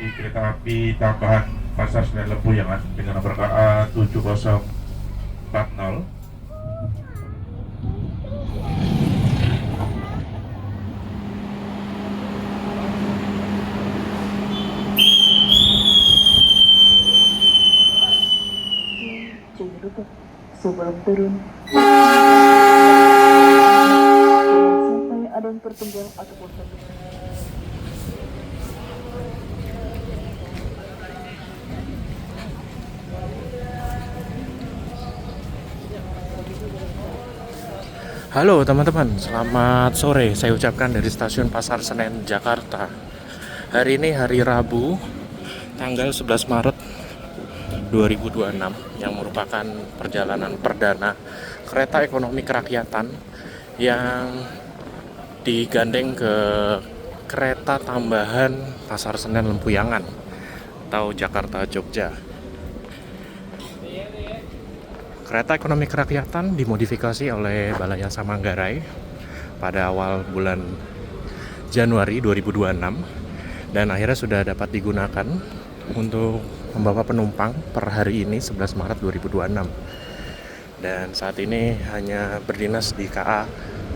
di kereta api tambahan Pasar Senen Lempuyangan dengan nomor KA 7040. Sebelum turun, jangan sampai ada yang tertinggal ataupun terluka. Halo teman-teman, selamat sore. Saya ucapkan dari stasiun Pasar Senen, Jakarta. Hari ini hari Rabu, tanggal 11 Maret 2026, yang merupakan perjalanan perdana kereta ekonomi kerakyatan yang digandeng ke kereta tambahan Pasar Senen Lempuyangan atau Jakarta Jogja. Kereta ekonomi kerakyatan dimodifikasi oleh Balai Yasa Manggarai pada awal bulan Januari 2026 dan akhirnya sudah dapat digunakan untuk membawa penumpang per hari ini 11 Maret 2026. Dan saat ini hanya berdinas di KA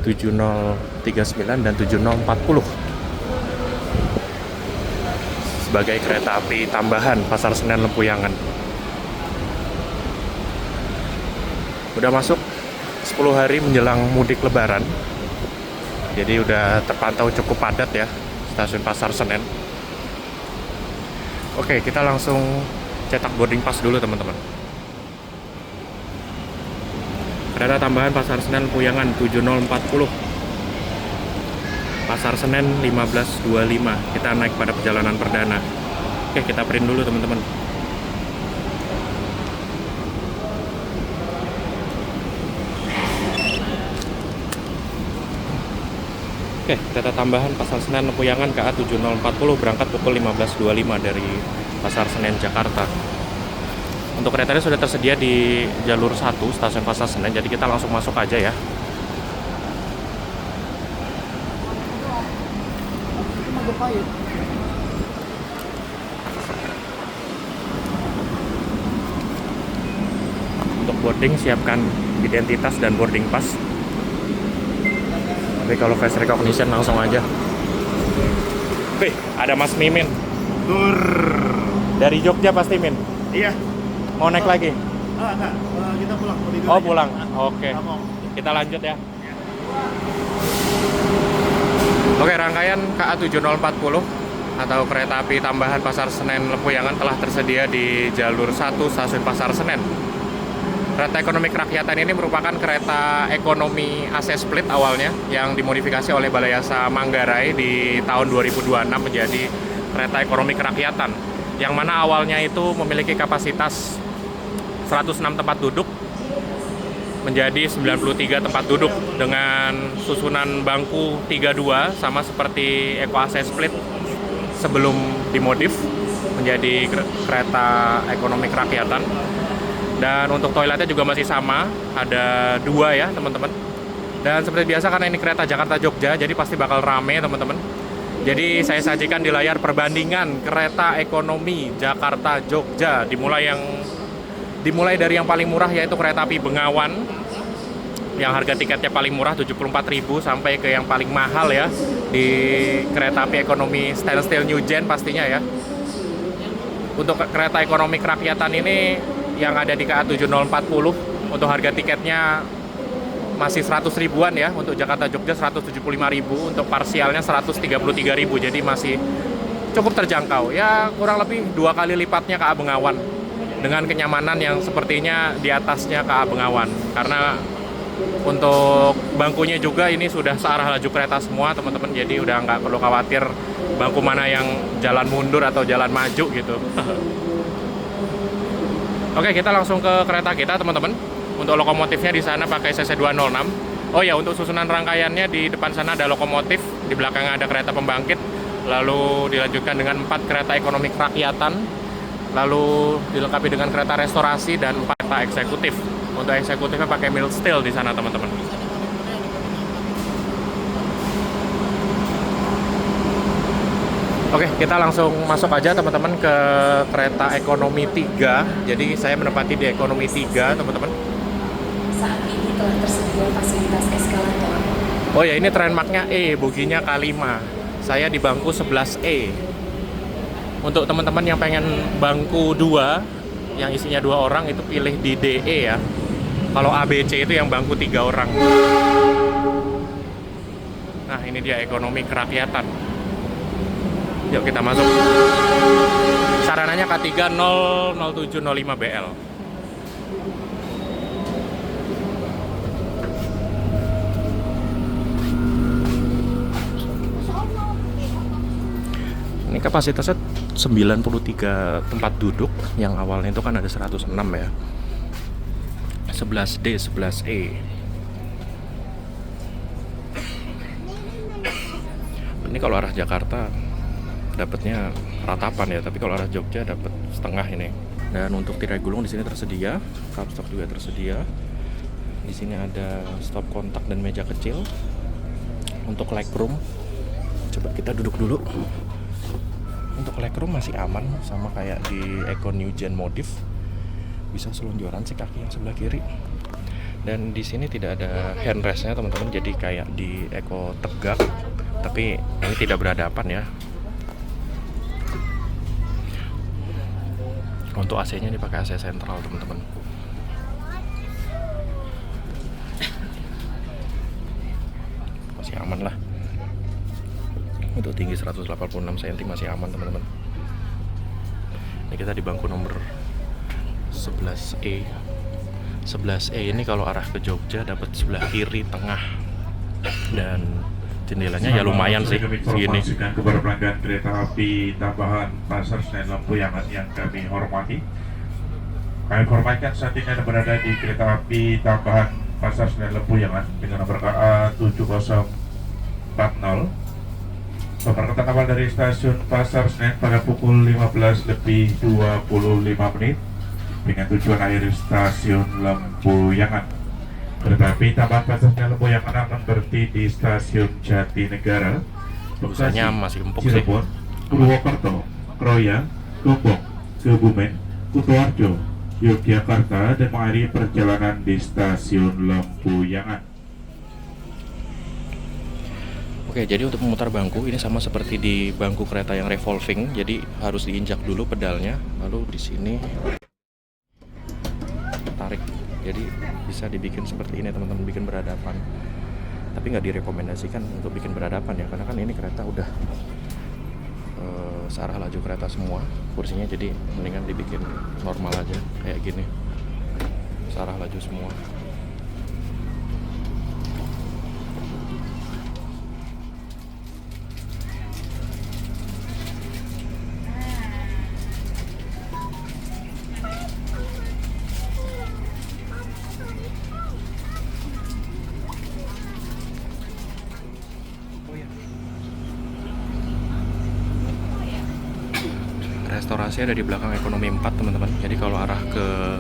7039 dan 7040 sebagai kereta api tambahan Pasar Senen Lempuyangan. Udah masuk 10 hari menjelang mudik lebaran, jadi udah terpantau cukup padat ya stasiun Pasar Senen. Oke, kita langsung cetak boarding pass dulu teman-teman. Kereta tambahan Pasar Senen Lempuyangan 7040, Pasar Senen 1525. Kita naik pada perjalanan perdana. Oke, kita print dulu teman-teman. Oke, kereta tambahan Pasar Senen Lempuyangan KA 7040 berangkat pukul 15.25 dari Pasar Senen, Jakarta. Untuk keretanya sudah tersedia di jalur 1 stasiun Pasar Senen, jadi kita langsung masuk aja ya. Untuk boarding, siapkan identitas dan boarding pass. Tapi kalau face recognition langsung aja. Wih, ada Mas Mimin. Tur. Dari Jogja pasti, Min? Iya. Mau naik lagi? Enggak. Kita pulang. Oh, pulang. Oke. Kita lanjut ya. Oke, rangkaian KA 7040 atau kereta api tambahan Pasar Senen Lempuyangan telah tersedia di jalur 1 stasiun Pasar Senen. Kereta ekonomi kerakyatan ini merupakan kereta ekonomi AC split awalnya yang dimodifikasi oleh Balai Yasa Manggarai di tahun 2026 menjadi kereta ekonomi kerakyatan, yang mana awalnya itu memiliki kapasitas 106 tempat duduk menjadi 93 tempat duduk dengan susunan bangku 32 sama seperti Eco AC split sebelum dimodif menjadi kereta ekonomi kerakyatan. Dan untuk toiletnya juga masih sama, ada 2 ya teman-teman. Dan seperti biasa karena ini kereta Jakarta Jogja, jadi pasti bakal rame teman-teman. Jadi saya sajikan di layar perbandingan kereta ekonomi Jakarta Jogja, dimulai dari yang paling murah yaitu kereta api Bengawan yang harga tiketnya paling murah 74.000 sampai ke yang paling mahal ya di kereta api ekonomi stainless steel New Gen pastinya ya. Untuk kereta ekonomi kerakyatan ini yang ada di KA 7040 untuk harga tiketnya masih 100 ribuan ya. Untuk Jakarta Jogja 175.000, untuk parsialnya 133.000, jadi masih cukup terjangkau ya, kurang lebih 2 kali lipatnya KA Bengawan dengan kenyamanan yang sepertinya di atasnya KA Bengawan. Karena untuk bangkunya juga ini sudah searah laju kereta semua teman-teman, jadi udah nggak perlu khawatir bangku mana yang jalan mundur atau jalan maju gitu. Oke, kita langsung ke kereta kita teman-teman. Untuk lokomotifnya di sana pakai CC206. Oh ya, untuk susunan rangkaiannya di depan sana ada lokomotif, di belakang ada kereta pembangkit, lalu dilanjutkan dengan 4 kereta ekonomi kerakyatan, lalu dilengkapi dengan kereta restorasi dan 4 kereta eksekutif. Untuk eksekutifnya pakai mild steel di sana teman-teman. Oke, kita langsung masuk aja teman-teman ke kereta ekonomi 3. Jadi saya menempati di ekonomi 3, teman-teman. Saat ini telah tersedia fasilitas eskalator. Oh ya, ini trainmarknya E, boginya K5. Saya di bangku 11E. Untuk teman-teman yang pengen bangku 2, yang isinya 2 orang, itu pilih di DE ya. Kalau ABC itu yang bangku 3 orang. Nah, ini dia ekonomi kerakyatan. Yuk kita masuk. Sarananya K3 00705 BL. Ini kapasitasnya 93 tempat duduk. Yang awalnya itu kan ada 106 ya. 11D, 11E. Ini kalau arah Jakarta dapatnya ratapan ya, tapi kalau arah Jogja dapat setengah ini. Dan untuk tirai gulung di sini tersedia, kapstok juga tersedia. Di sini ada stop kontak dan meja kecil. Untuk legroom, coba kita duduk dulu. Untuk legroom masih aman, sama kayak di Econ New Gen Modif. Bisa selonjoran sih kaki yang sebelah kiri. Dan di sini tidak ada handrestnya teman-teman, jadi kayak di Eco tegak, tapi ini tidak berhadapan ya. Untuk AC-nya ini pakai AC sentral teman-teman. Masih aman lah. Untuk tinggi 186 cm masih aman teman-teman. Ini kita di bangku nomor 11E. 11E ini kalau arah ke Jogja dapat sebelah kiri, tengah, dan jendelanya ya lumayan sih segini. Informasikan kepada pelanggan kereta api tambahan Pasar Senen Lempuyangan yang kami hormati. Kami informasikan saat ini Anda berada di kereta api tambahan Pasar Senen Lempuyangan dengan nomor KA 7040. Pemberangkatan awal dari stasiun Pasar Senen pada pukul 15:25 dengan tujuan akhir stasiun Lempuyangan. Kereta api tambahan Pasar Senen Lempuyangan akan berhenti di stasiun Jatinegara, Busanya masih empuk sih. Cirebon, Purwokerto, Kroya, Gombong, Kebumen, Kutoarjo, Yogyakarta, dan mengakhiri perjalanan di stasiun Lempuyangan. Oke, jadi untuk memutar bangku ini sama seperti di bangku kereta yang revolving, jadi harus diinjak dulu pedalnya, lalu di sini tarik. Jadi bisa dibikin seperti ini teman-teman, bikin berhadapan. Tapi nggak direkomendasikan untuk bikin berhadapan ya, karena kan ini kereta udah searah laju kereta semua kursinya, jadi mendingan dibikin normal aja kayak gini, searah laju semua. Restorasi ada di belakang ekonomi 4 teman-teman. Jadi kalau arah ke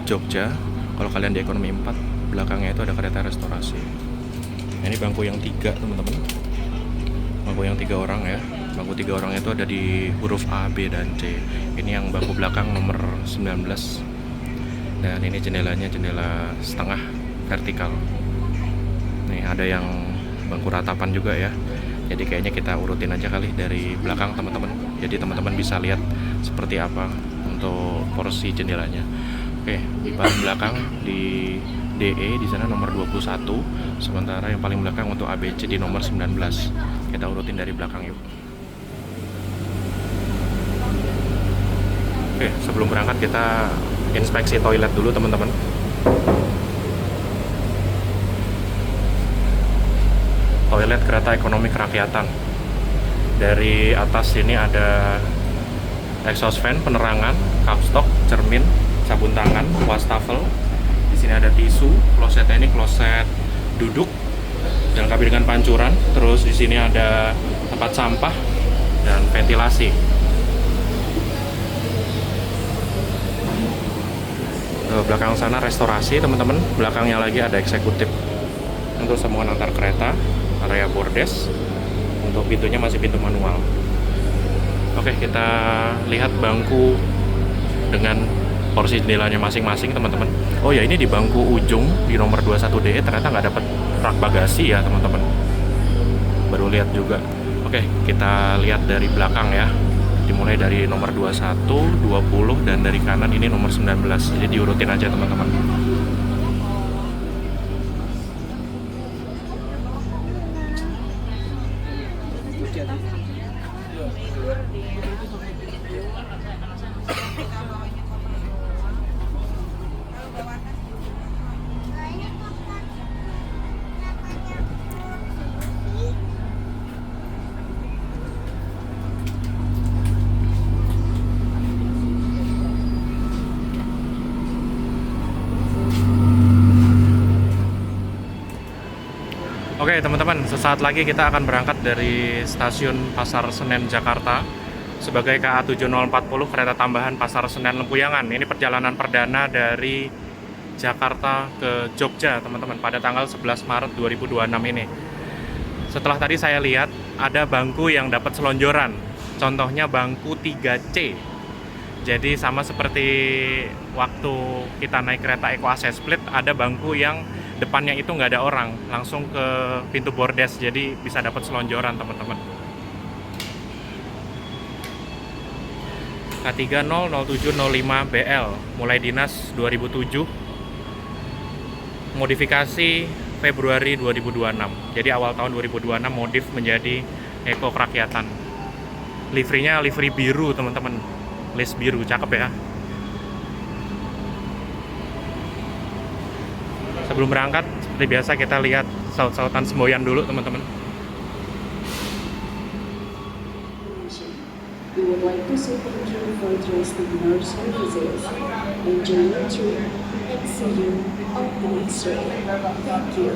Jogja, kalau kalian di ekonomi 4, belakangnya itu ada kereta restorasi. Ini bangku yang 3 teman-teman, bangku yang 3 orang ya. Bangku 3 orang itu ada di huruf A, B, dan C. Ini yang bangku belakang nomor 19. Dan ini jendelanya jendela setengah vertikal. Nih ada yang bangku ratapan juga ya. Jadi kayaknya kita urutin aja kali dari belakang teman-teman. Jadi teman-teman bisa lihat seperti apa untuk porsi jendelanya. Oke, di paling belakang di DE di sana nomor 21, sementara yang paling belakang untuk ABC di nomor 19. Kita urutin dari belakang yuk. Oke, sebelum berangkat kita inspeksi toilet dulu teman-teman. Toilet kereta ekonomi kerakyatan. Dari atas sini ada exhaust fan, penerangan, kapstok, cermin, sabun tangan, wastafel. Di sini ada tisu, klosetnya ini kloset duduk, dilengkapi dengan pancuran. Terus di sini ada tempat sampah dan ventilasi. Belakang sana restorasi teman-teman. Belakangnya lagi ada eksekutif untuk sambungan antar kereta, area bordes. Untuk pintunya masih pintu manual. Oke, kita lihat bangku dengan porsi jendelanya masing-masing, teman-teman. Oh ya, ini di bangku ujung di nomor 21DE ternyata nggak dapat rak bagasi ya, teman-teman. Baru lihat juga. Oke, kita lihat dari belakang ya. Dimulai dari nomor 21, 20, dan dari kanan ini nomor 19. Jadi diurutin aja, teman-teman. Oke teman-teman, sesaat lagi kita akan berangkat dari stasiun Pasar Senen Jakarta sebagai KA 7040 kereta tambahan Pasar Senen Lempuyangan. Ini perjalanan perdana dari Jakarta ke Jogja teman-teman pada tanggal 11 Maret 2026 ini. Setelah tadi saya lihat ada bangku yang dapat selonjoran, contohnya bangku 3C. Jadi sama seperti waktu kita naik kereta Eco AC Split, ada bangku yang depannya itu nggak ada orang, langsung ke pintu bordes, jadi bisa dapat selonjoran teman-teman. K300705BL, mulai dinas 2007, modifikasi Februari 2026. Jadi awal tahun 2026 modif menjadi Eko Kerakyatan. Liverynya livery biru teman-teman, list biru, cakep ya. Sebelum berangkat, seperti biasa kita lihat saut-sautan semboyan dulu teman-teman. We would like to say thank you for trusting our services. Enjoy your trip and see you on the next train. Thank you.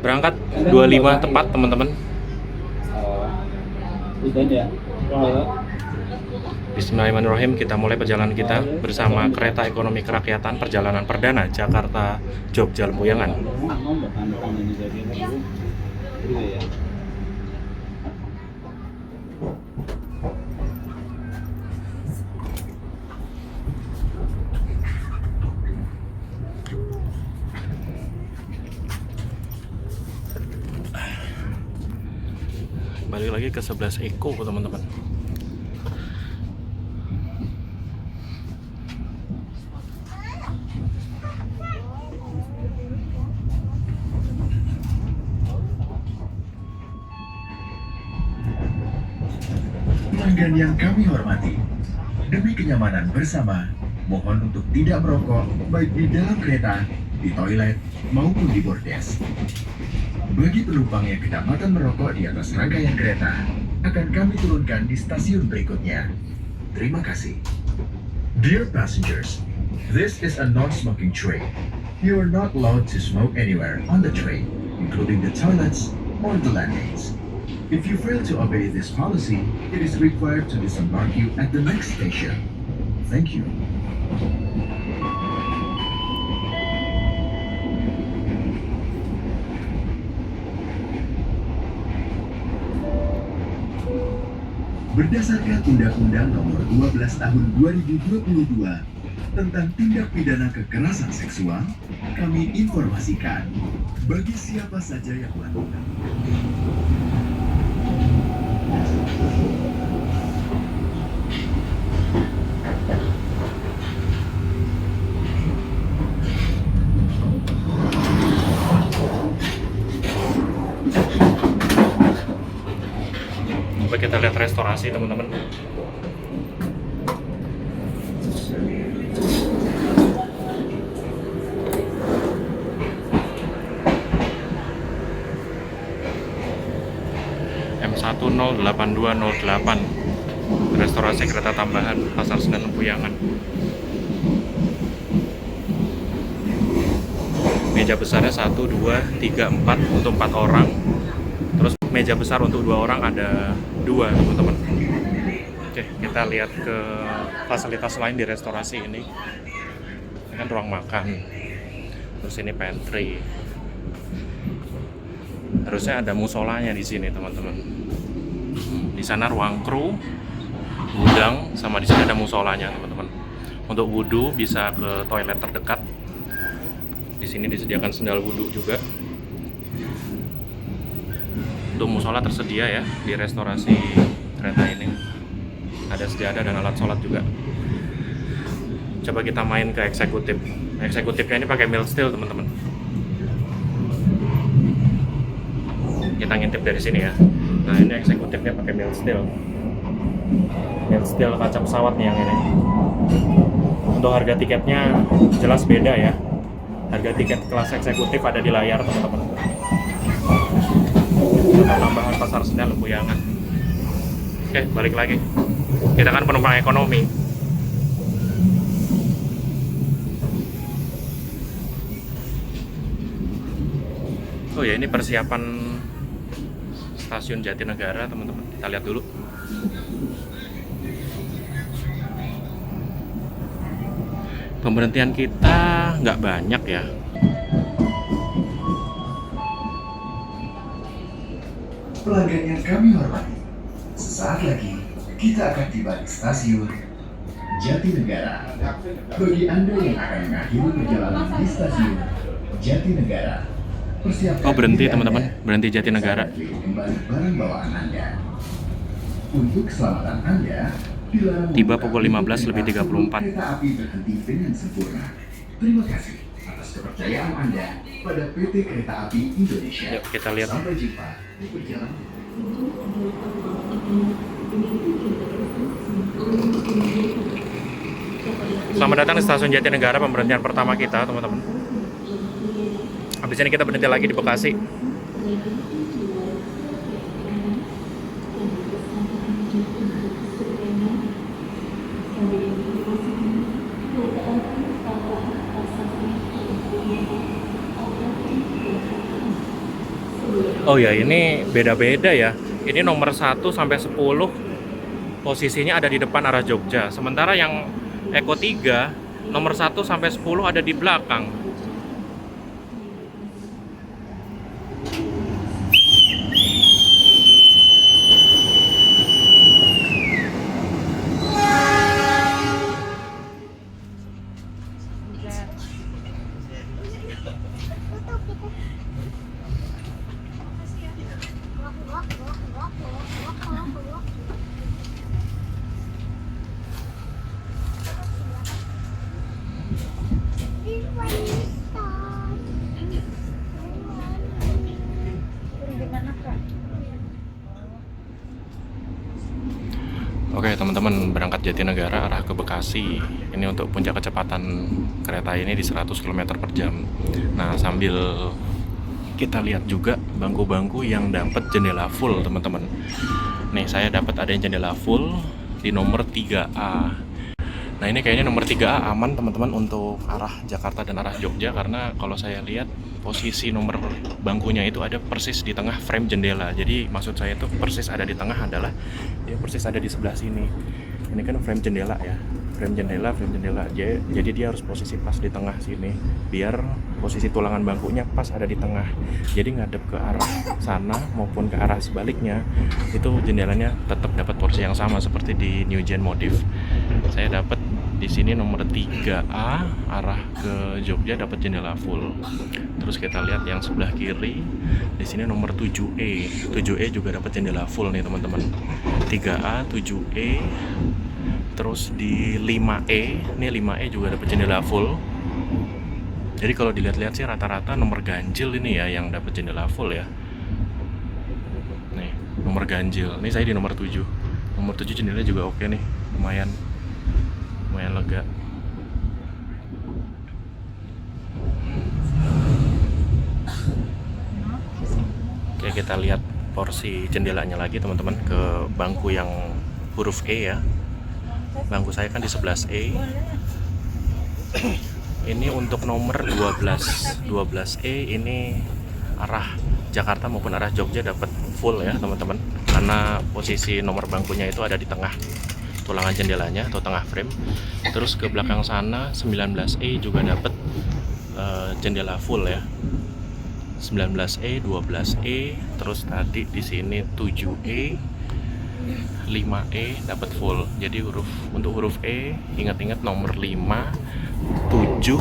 Berangkat 25 tepat teman-teman. Bismillahirrahmanirrahim, kita mulai perjalanan kita bersama kereta ekonomi kerakyatan perjalanan perdana Jakarta Jogja Lempuyangan. Balik lagi ke 11 Eko teman-teman. Pelanggan yang kami hormati, demi kenyamanan bersama, mohon untuk tidak merokok baik di dalam kereta, di toilet, maupun di bordes. Bagi penumpang yang kedapatan merokok di atas rangkaian kereta, akan kami turunkan di stasiun berikutnya. Terima kasih. Dear passengers, this is a non-smoking train. You are not allowed to smoke anywhere on the train, including the toilets or the landings. If you fail to obey this policy, it is required to disembark you at the next station. Thank you. Berdasarkan Undang-Undang Nomor 12 Tahun 2022 tentang tindak pidana kekerasan seksual, kami informasikan bagi siapa saja yang melakukan Coba kita lihat restorasi teman-teman. M108208, restorasi kereta tambahan Pasar Senen Lempuyangan. Meja besarnya 1, 2, 3, 4 untuk 4 orang. Terus meja besar untuk 2 orang ada 2 teman-teman. Oke, kita lihat ke fasilitas lain di restorasi ini. Ini kan ruang makan. Terus ini pantry. Harusnya ada musolanya di sini teman-teman. Di sana ruang kru, gudang, sama di sini ada musolanya teman-teman. Untuk wudhu bisa ke toilet terdekat. Di sini disediakan sendal wudhu juga. Untuk musola tersedia ya di restorasi kereta ini. Ada sejadah dan alat sholat juga. Coba kita main ke eksekutif. Eksekutifnya ini pakai mild steel teman-teman. Kita ngintip dari sini ya. Nah ini eksekutifnya pakai mild steel. Mild steel kaca pesawat nih yang ini. Untuk harga tiketnya jelas beda ya. Harga tiket kelas eksekutif ada di layar teman-teman. Kereta tambahan Pasar Senen Lempuyangan. Oke, balik lagi. Kita kan penumpang ekonomi. Oh ya, ini persiapan stasiun Jatinegara teman-teman. Kita lihat dulu. Pemberhentian kita nggak banyak ya. Pelanggan yang kami hormati, sesaat lagi kita akan tiba di stasiun Jatinegara. Bagi Anda yang akan mengakhiri perjalanan di stasiun Jatinegara, persiapkan Oh berhenti diri teman-teman, Anda berhenti Jatinegara. saat kembali barang bawaan Anda. Untuk keselamatan Anda, dilarang Tiba membuka pukul 15:34. kereta api berhenti dengan sempurna. Terima kasih atas kepercayaan Anda pada PT Kereta Api Indonesia. Yuk kita lihat. Sampai jumpa di perjalanan. Selamat datang di stasiun Jatinegara, pemberhentian pertama kita teman-teman. Habis ini kita berhenti lagi di Bekasi. Oh ya, ini beda-beda ya. Ini nomor 1 sampai 10 posisinya ada di depan arah Jogja. Sementara yang Eko 3 nomor 1 sampai 10 ada di belakang. Oke teman-teman, berangkat Jatinegara arah ke Bekasi. Ini untuk puncak kecepatan kereta ini di 100 km per jam. Nah sambil kita lihat juga bangku-bangku yang dapat jendela full teman-teman. Nih saya dapat ada yang jendela full di nomor 3A. Nah ini kayaknya nomor 3A aman teman-teman untuk arah Jakarta dan arah Jogja, karena kalau saya lihat posisi nomor bangkunya itu ada persis di tengah frame jendela. Jadi maksud saya itu persis ada di tengah adalah dia persis ada di sebelah sini. Ini kan frame jendela ya, frame jendela. Jadi dia harus posisi pas di tengah sini, biar posisi tulangan bangkunya pas ada di tengah. Jadi ngadep ke arah sana maupun ke arah sebaliknya itu jendelanya tetap dapat porsi yang sama seperti di New Gen Modif. Saya dapat di sini nomor 3A arah ke Jogja dapat jendela full. Terus kita lihat yang sebelah kiri di sini nomor 7E. 7E juga dapat jendela full nih teman-teman. 3A, 7E. Terus di 5E, ini 5E juga dapat jendela full. Jadi kalau dilihat-lihat sih rata-rata nomor ganjil ini ya yang dapat jendela full ya. Nih, nomor ganjil. Ini saya di nomor 7. Nomor 7 jendelanya juga oke nih, lumayan lega. Oke, kita lihat porsi jendelanya lagi teman-teman ke bangku yang huruf E ya. Bangku saya kan di 11E. Ini untuk nomor 12E ini arah Jakarta maupun arah Jogja dapat full ya teman-teman, karena posisi nomor bangkunya itu ada di tengah tulangan jendelanya atau tengah frame. Terus ke belakang sana 19E juga dapat jendela full ya. 19E, 12E, terus tadi di sini 7E, 5E dapat full. Jadi untuk huruf E ingat-ingat nomor 5, 7,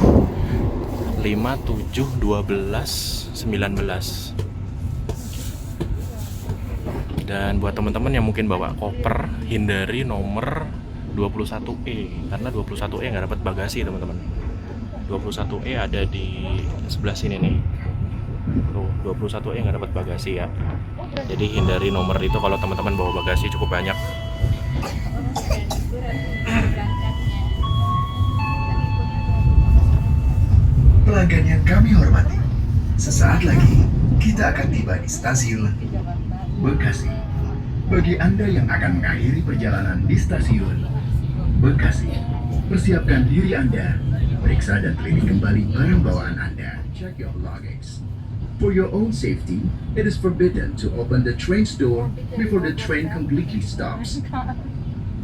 5, 7, 12, 19. Dan buat teman-teman yang mungkin bawa koper, hindari nomor 21E karena 21E nggak dapat bagasi teman-teman. 21E ada di sebelah sini nih. Tuh, 21E nggak dapat bagasi ya. Jadi hindari nomor itu kalau teman-teman bawa bagasi cukup banyak. Pelanggan yang kami hormati, sesaat lagi kita akan tiba di stasiun Bekasi. Bagi Anda yang akan mengakhiri perjalanan di stasiun Bekasi, persiapkan diri Anda, periksa dan teliti kembali barang bawaan Anda. Check your luggage. For your own safety, it is forbidden to open the train's door before the train completely stops.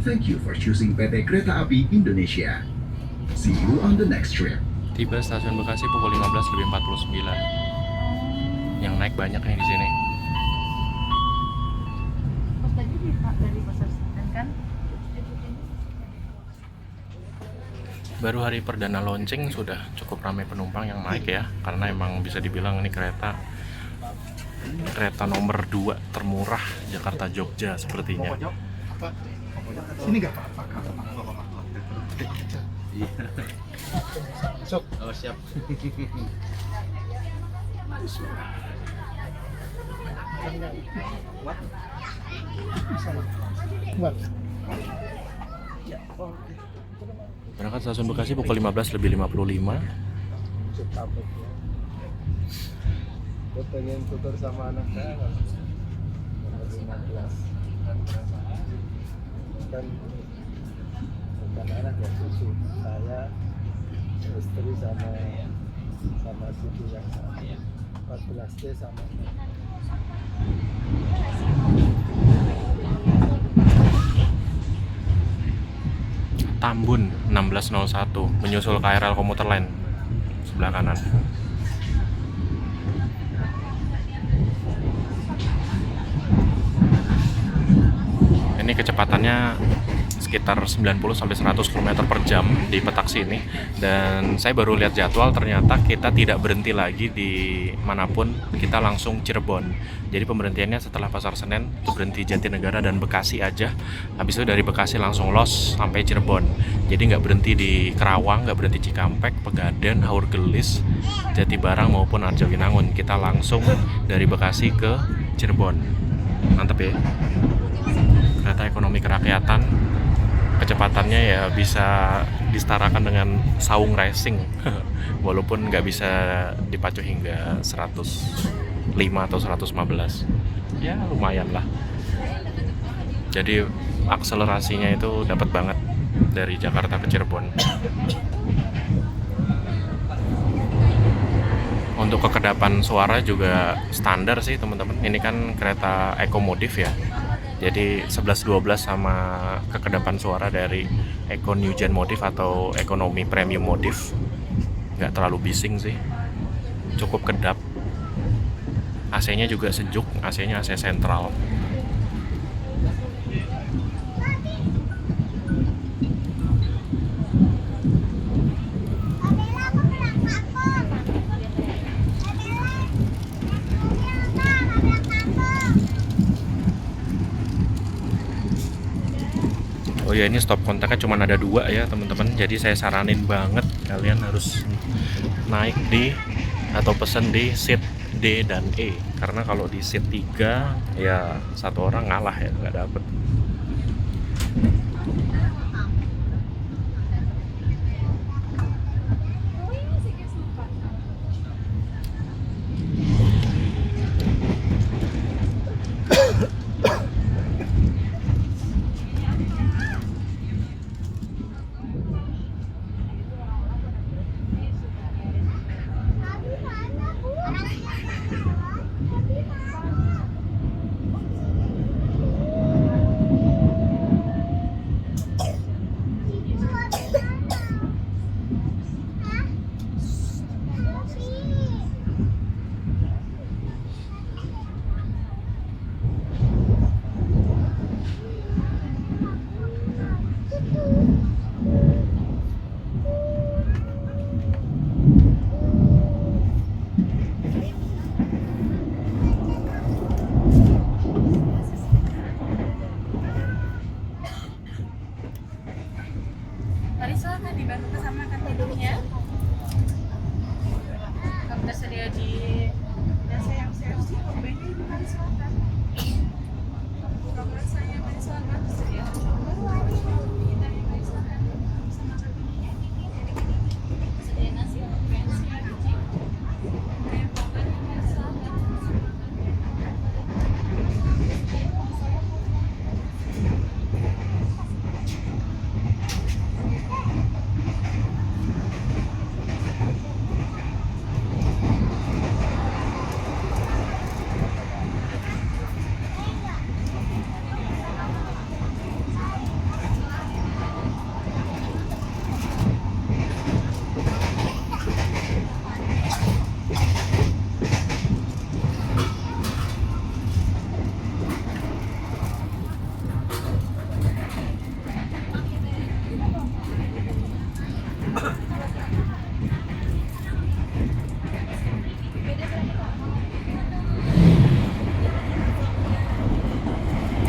Thank you for choosing PT Kereta Api Indonesia. See you on the next trip. Tiba stasiun Bekasi pukul 15:49. Yang naik banyak nih di sini. Pas tadi dari Pasar Senen kan? Baru hari perdana launching sudah cukup ramai penumpang yang naik ya, karena emang bisa dibilang ini kereta nomor 2 termurah Jakarta Jogja sepertinya. Sini nggak apa-apa. Sok. Oh siap. Berangkat stasiun Bekasi pukul 15:55. Gue pengen tutor sama anak saya nomor 15. Kan bukan anak ya, cucu saya, istri sama cucu yang 14D sama. Tambun 1601 menyusul KRL komuter lain sebelah kanan. Ini kecepatannya sekitar 90-100 km per jam di petak sini, dan saya baru lihat jadwal ternyata kita tidak berhenti lagi di manapun, kita langsung Cirebon. Jadi pemberhentiannya setelah Pasar Senen itu berhenti Jatinegara dan Bekasi aja, habis itu dari Bekasi langsung los sampai Cirebon. Jadi nggak berhenti di Kerawang, nggak berhenti Cikampek, Pegadaian, Haurgelis, Jatibarang maupun Arjawinangun, kita langsung dari Bekasi ke Cirebon. Mantap ya, kereta ekonomi kerakyatan. Kecepatannya ya bisa disetarakan dengan saung racing walaupun nggak bisa dipacu hingga 105 atau 115, ya lumayan lah. Jadi akselerasinya itu dapat banget dari Jakarta ke Cirebon. Untuk kekedapan suara juga standar sih teman-teman, ini kan kereta ekomodif ya. Jadi 11-12 sama kekedapan suara dari Eco New Gen Modif atau Ekonomi Premium Modif. Nggak terlalu bising sih, cukup kedap. AC-nya juga sejuk, AC-nya AC sentral. Oh ya, ini stop kontaknya cuma ada 2 ya teman-teman. Jadi saya saranin banget kalian harus naik di atau pesen di seat D dan E, karena kalau di seat 3 ya satu orang ngalah ya, nggak dapet.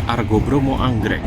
Argo Bromo Anggrek.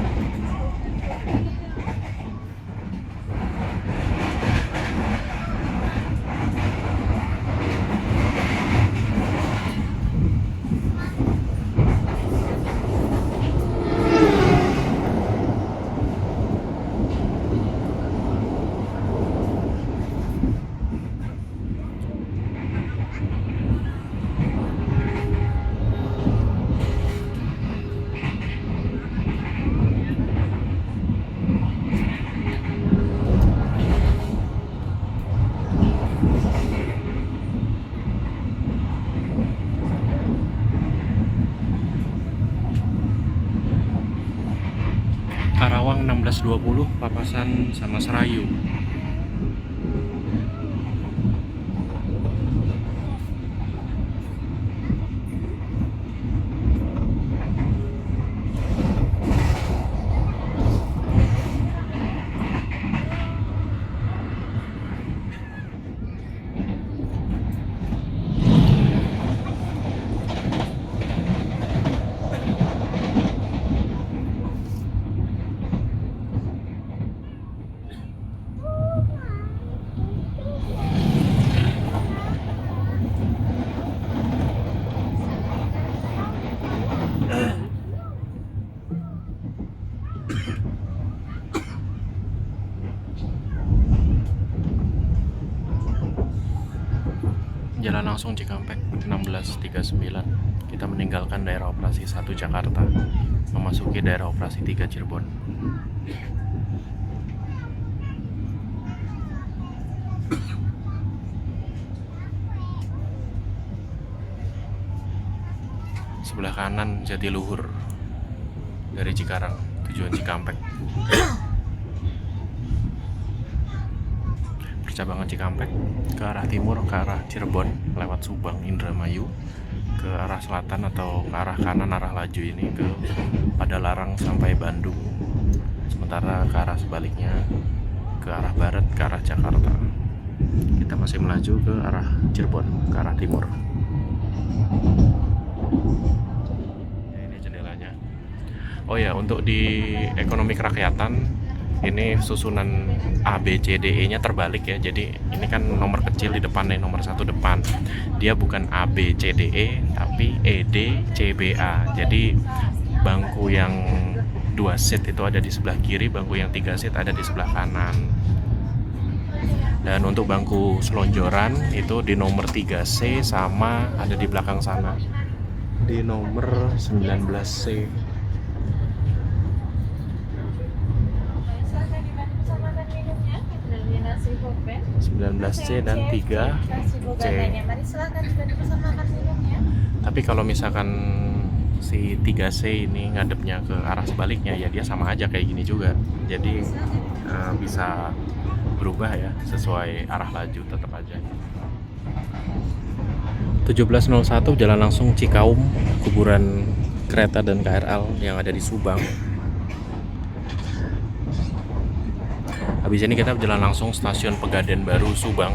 Karawang 1620 papasan sama Serayu. Jalan langsung Cikampek 1639. Kita meninggalkan daerah operasi 1 Jakarta, memasuki daerah operasi 3 Cirebon. Sebelah kanan Jatiluhur dari Cikarang, tujuan Cikampek. Percabangan Cikampek ke arah timur, ke arah Cirebon lewat Subang, Indramayu, ke arah selatan atau ke arah kanan arah laju ini ke Padalarang sampai Bandung. Sementara ke arah sebaliknya ke arah barat, ke arah Jakarta. Kita masih melaju ke arah Cirebon, ke arah timur. Ini jendelanya. Oh ya, untuk di ekonomi kerakyatan ini susunan A, B, C, D, E nya terbalik ya. Jadi ini kan nomor kecil di depan nih, nomor 1 depan. Dia bukan A, B, C, D, E, tapi E, D, C, B, A. Jadi bangku yang 2 seat itu ada di sebelah kiri, bangku yang 3 seat ada di sebelah kanan. Dan untuk bangku selonjoran itu di nomor 3C sama ada di belakang sana. Di nomor 19C. 19C dan 3C. Tapi kalau misalkan si 3C ini ngadepnya ke arah sebaliknya, ya dia sama aja kayak gini juga. Jadi bisa berubah ya sesuai arah laju, tetap aja. 1701 jalan langsung Cikaum, kuburan kereta dan KRL yang ada di Subang. Habis ini kita jalan langsung stasiun Pegadaian Baru Subang.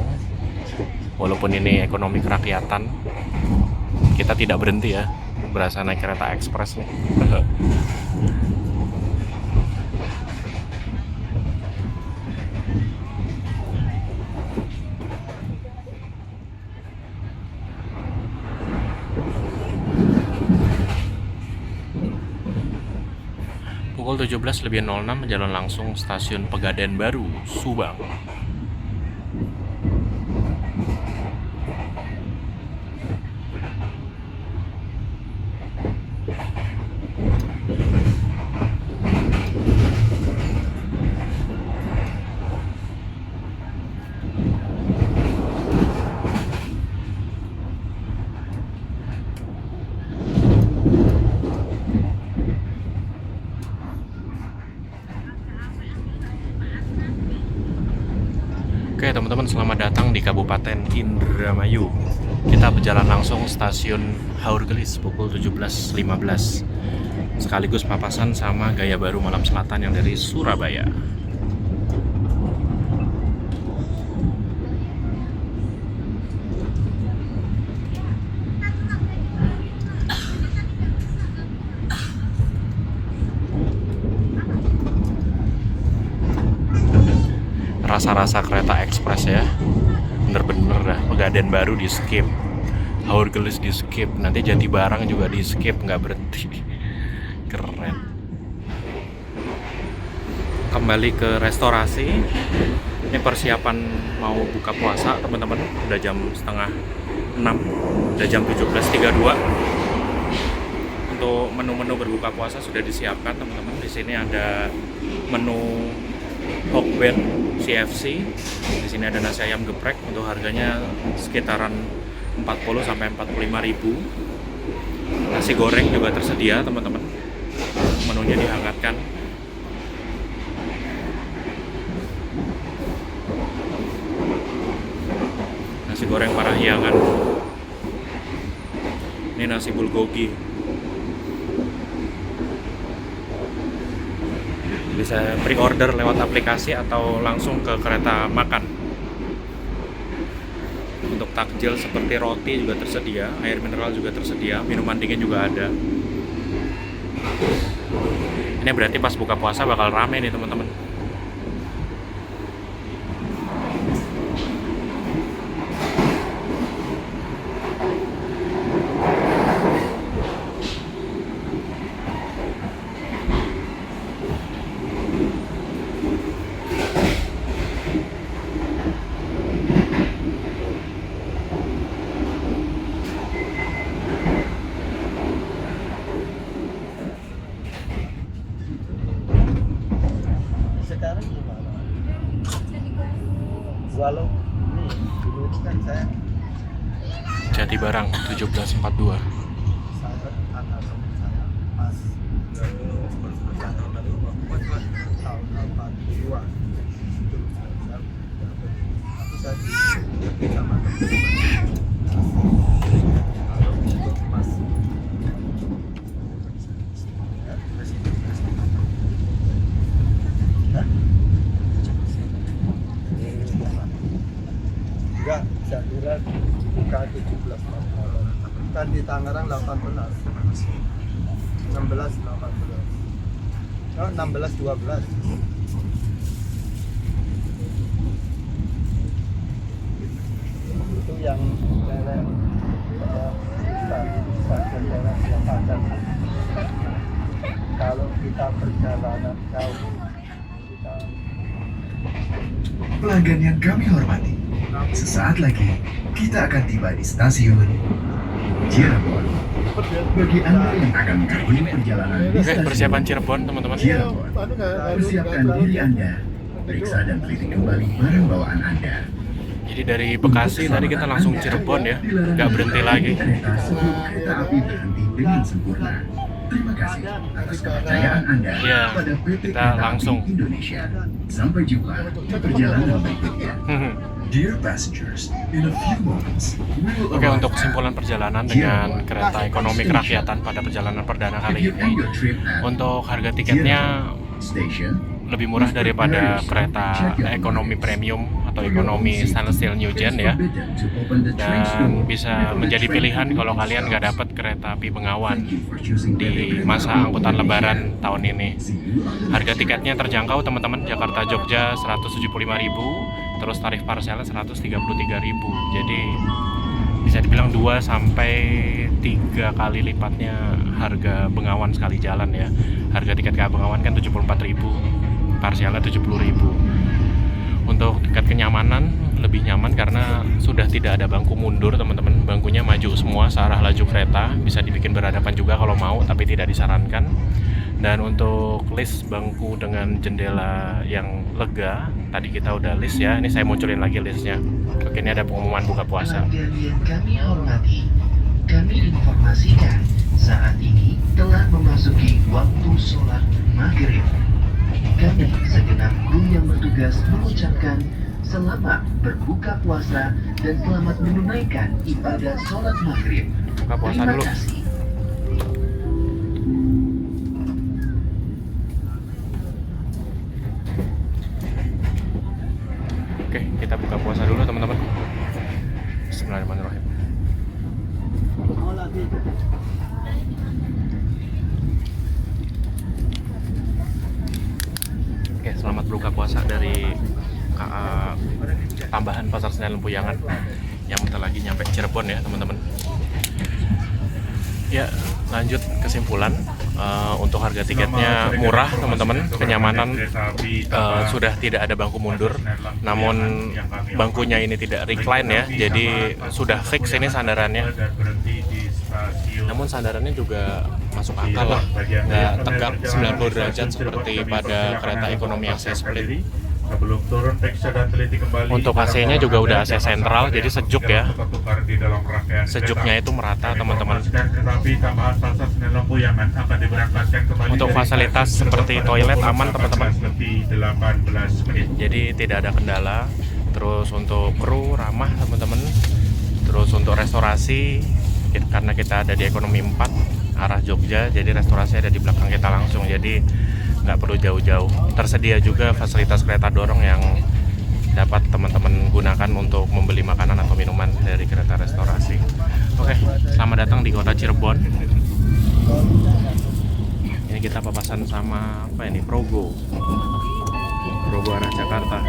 Walaupun ini ekonomi kerakyatan, kita tidak berhenti ya, berasa naik kereta ekspres nih. Pukul 17.06 jalan langsung stasiun Pegadaian Baru, Subang. Oke teman-teman, selamat datang di Kabupaten Indramayu. Kita berjalan langsung stasiun Haurgelis pukul 17.15, sekaligus papasan sama Gaya Baru Malam Selatan yang dari Surabaya. Rasa-rasa kereta ekspres ya, bener-bener dah. Pegadaian Baru di skip, Haurgelis di skip, nanti Jatibarang juga di skip, nggak berhenti. Keren. Kembali ke restorasi. Ini persiapan mau buka puasa teman-teman. Udah jam setengah 6, udah jam 17.32. Untuk menu-menu berbuka puasa sudah disiapkan teman-teman. Di sini ada menu Hokben CFC. Di sini ada nasi ayam geprek, untuk harganya sekitaran 40 sampai 45.000. Nasi goreng juga tersedia, teman-teman. Menunya dihangatkan. Nasi goreng Parahyangan. Ini nasi bulgogi. Bisa pre-order lewat aplikasi atau langsung ke kereta makan. Untuk takjil seperti roti juga tersedia, air mineral juga tersedia, minuman dingin juga ada. Ini berarti pas buka puasa bakal rame nih teman-teman. Sekarang gimana? Walau ini dulu itu kan saya Jatibarang 1742. anak saya pas tahun 82 itu saya sama untuk mas enggak, saya kira buka 17 Maret. Kan di Tangerang 18. 16 18. Oh, 16 12. Itu yang daerah stasiun daerah yang padat. Kalau kita perjalanan jauh, kita Pelanggan yang kami hormati, sesaat lagi kita akan tiba di stasiun Cirebon. Bagi Anda yang akan mengikuti perjalanan di Oke, stasiun persiapan Cirebon teman-teman. Cirebon, persiapkan diri Anda, periksa dan teliti kembali barang bawaan Anda. Jadi dari Bekasi tadi kita langsung Cirebon ya, nggak berhenti lagi. Kereta sebelum kereta api berhenti dengan sempurna. Terima kasih atas kepercayaan Anda Ya, pada PT kita Kereta langsung. Api Indonesia. Sampai jumpa di perjalanan berikutnya. Dear passengers, in a few moments we will Oke, arrive untuk at kesimpulan perjalanan dengan kereta ekonomi kerakyatan pada perjalanan perdana kali If you end ini, your trip at untuk harga tiketnya station, lebih murah daripada kereta ekonomi premium atau ekonomi stainless steel New Gen ya, dan bisa menjadi pilihan kalau kalian nggak dapat kereta api Bengawan di masa angkutan Lebaran tahun ini. Harga tiketnya terjangkau teman-teman, Jakarta Jogja 175.000, terus tarif parselnya 133.000. Jadi bisa bisa dibilang 2 sampai 3 kali lipatnya harga Bengawan sekali jalan ya. Harga tiket KA Bengawan kan 74.000, parsialnya 70.000. Untuk tingkat kenyamanan lebih nyaman karena sudah tidak ada bangku mundur teman-teman, bangkunya maju semua searah laju kereta, bisa dibikin berhadapan juga kalau mau tapi tidak disarankan. Dan untuk list bangku dengan jendela yang lega, tadi kita udah list ya, ini saya munculin lagi listnya. Oke, ini ada pengumuman buka puasa. Pelanggan yang kami hormati, kami informasikan saat ini telah memasuki waktu sholat maghrib. Kami segenap kru yang bertugas mengucapkan selamat berbuka puasa dan selamat menunaikan ibadah sholat maghrib. Buka puasa Terima dulu. kasih. Oke, kita buka puasa dulu teman-teman. Bismillahirrahmanirrahim. Oke, selamat berbuka puasa dari KA Tambahan Pasar Senen Lempuyangan yang bentar lagi nyampe Cirebon ya teman-teman. Ya, lanjut kesimpulan. Untuk harga tiketnya murah teman-teman, kenyamanan sudah tidak ada bangku mundur, namun bangkunya ini tidak recline ya, jadi sudah fix ini sandarannya. Namun sandarannya juga masuk akal lah, nggak tegak 90 derajat seperti pada kereta ekonomi yang saya split. Sebelum turun periksa dan teliti kembali. Untuk AC-nya juga udah AC sentral, jadi sejuk ya. Sejuknya itu merata teman-teman. Untuk fasilitas seperti toilet aman teman-teman. Jadi tidak ada kendala. Terus untuk kru ramah teman-teman. Terus untuk restorasi, karena kita ada di ekonomi 4 arah Jogja, jadi restorasi ada di belakang kita langsung. Jadi nggak perlu jauh-jauh. Tersedia juga fasilitas kereta dorong yang dapat teman-teman gunakan untuk membeli makanan atau minuman dari kereta restorasi. Oke, selamat datang di kota Cirebon. Ini kita papasan sama apa ini? Progo arah Jakarta.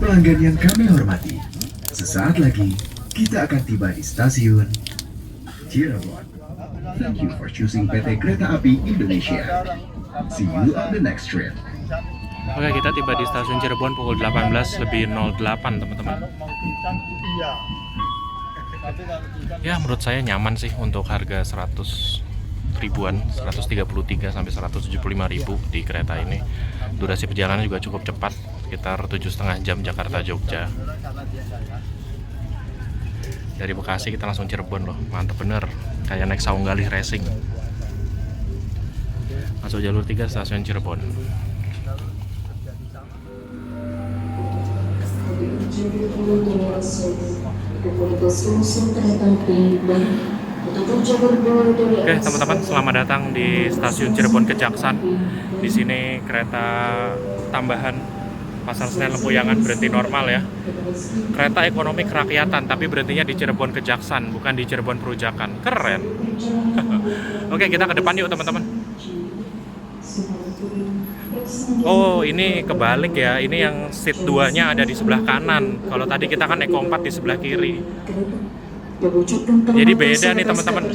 Pelanggan yang kami hormati, sesaat lagi kita akan tiba di stasiun Cirebon. Thank you for choosing PT Kereta Api Indonesia. See you on the next trip. Oke, kita tiba di stasiun Cirebon pukul 18:08 teman-teman. Ya, menurut saya nyaman sih untuk harga 100 ribuan, 133 sampai 175.000 di kereta ini. Durasi perjalanan juga cukup cepat, sekitar 7,5 jam Jakarta Jogja. Dari Bekasi kita langsung Cirebon loh, mantep bener, kayak naik saung galih racing. Masuk jalur 3 stasiun Cirebon. Oke teman-teman, selamat datang di stasiun Cirebon Kejaksan. Di sini kereta tambahan Pasar Senen Lempuyangan berhenti normal ya. Kereta ekonomi kerakyatan tapi berhentinya di Cirebon Kejaksan, bukan di Cirebon Perujakan. Keren. Oke, kita ke depan yuk teman-teman. Oh, ini kebalik ya. Ini yang seat 2-nya ada di sebelah kanan. Kalau tadi kita kan Eko 4 di sebelah kiri. Jadi beda nih teman-teman.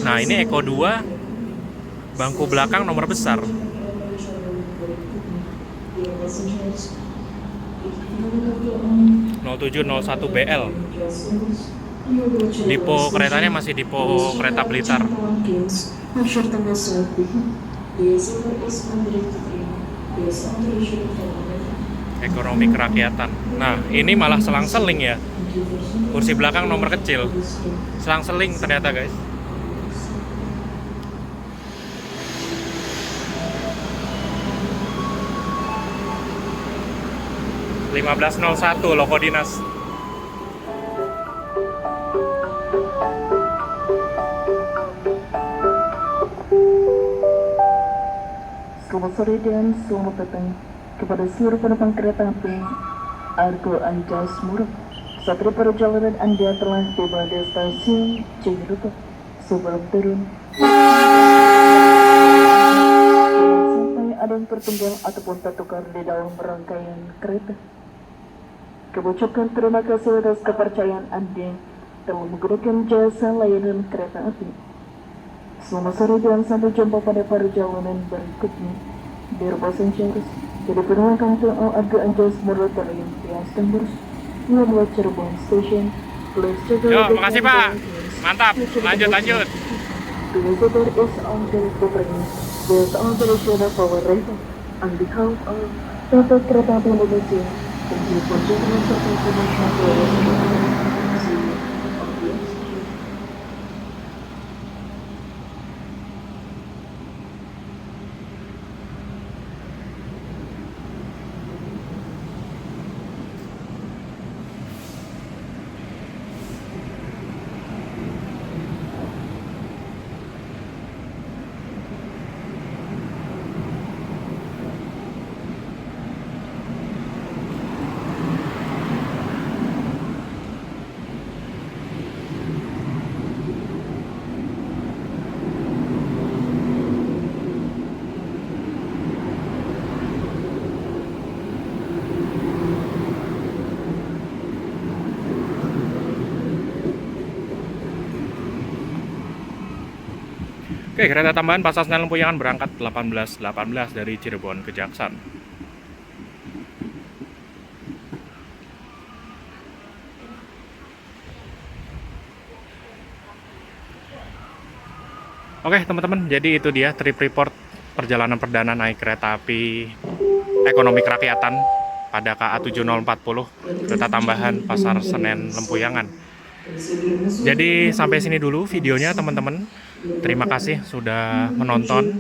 Nah, ini Eko 2, bangku belakang nomor besar. 0701 BL. Dipo keretanya masih Dipo Kereta Blitar. Ekonomi kerakyatan. Nah, ini malah selang-seling ya. Kursi belakang nomor kecil. Selang-seling ternyata, guys. .1501 loko dinas. Selamat sore dan selamat datang kepada seluruh penumpang kereta api Argo Anjas Muruk. Saat ini perjalanan Anda telah tiba di stasiun Cirebon. Sebelum turun, sampai ada penumpang tertunggal ataupun tertukar di dalam rangkaian kereta. Kami ucapkan terima kasih atas kepercayaan Anda telah menggunakan jasa layanan kereta api. Selamat sore dan sampai jumpa pada perjalanan berikutnya. Berpasanjeros, jadi penumpang to Agak Anjas Murata yang Piastan Burs, Muhammad Cirebon Station. Please check out Yo, makasih Pak. Mantap. Lanjut. The visitor is on the train. There's authorization of our railway. On behalf of PT Kereta Api Indonesia, thank you for joining us at International Railway Station. See you on the next station. Oke, kereta tambahan Pasar Senen Lempuyangan berangkat 18.18 dari Cirebon ke Jaksan. Oke teman-teman, jadi itu dia trip report perjalanan perdana naik kereta api ekonomi kerakyatan pada KA 7040 kereta tambahan Pasar Senen Lempuyangan. Jadi sampai sini dulu videonya teman-teman. Terima kasih sudah menonton.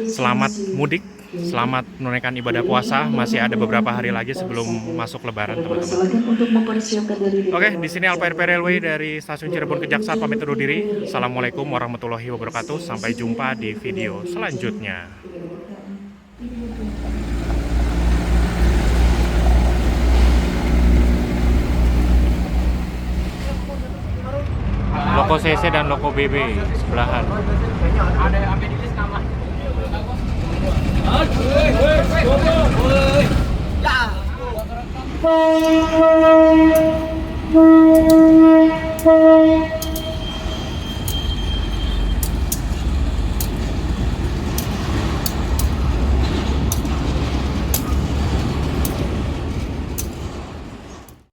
Selamat mudik, selamat menunaikan ibadah puasa. Masih ada beberapa hari lagi sebelum masuk Lebaran, teman-teman. Silakan untuk mempersiapkan diri. Oke, di sini Alpa RP Railway dari Stasiun Cirebon ke Jaksa pamit undur diri. Assalamualaikum warahmatullahi wabarakatuh. Sampai jumpa di video selanjutnya. Loko CC dan Loko BB sebelahan. Ada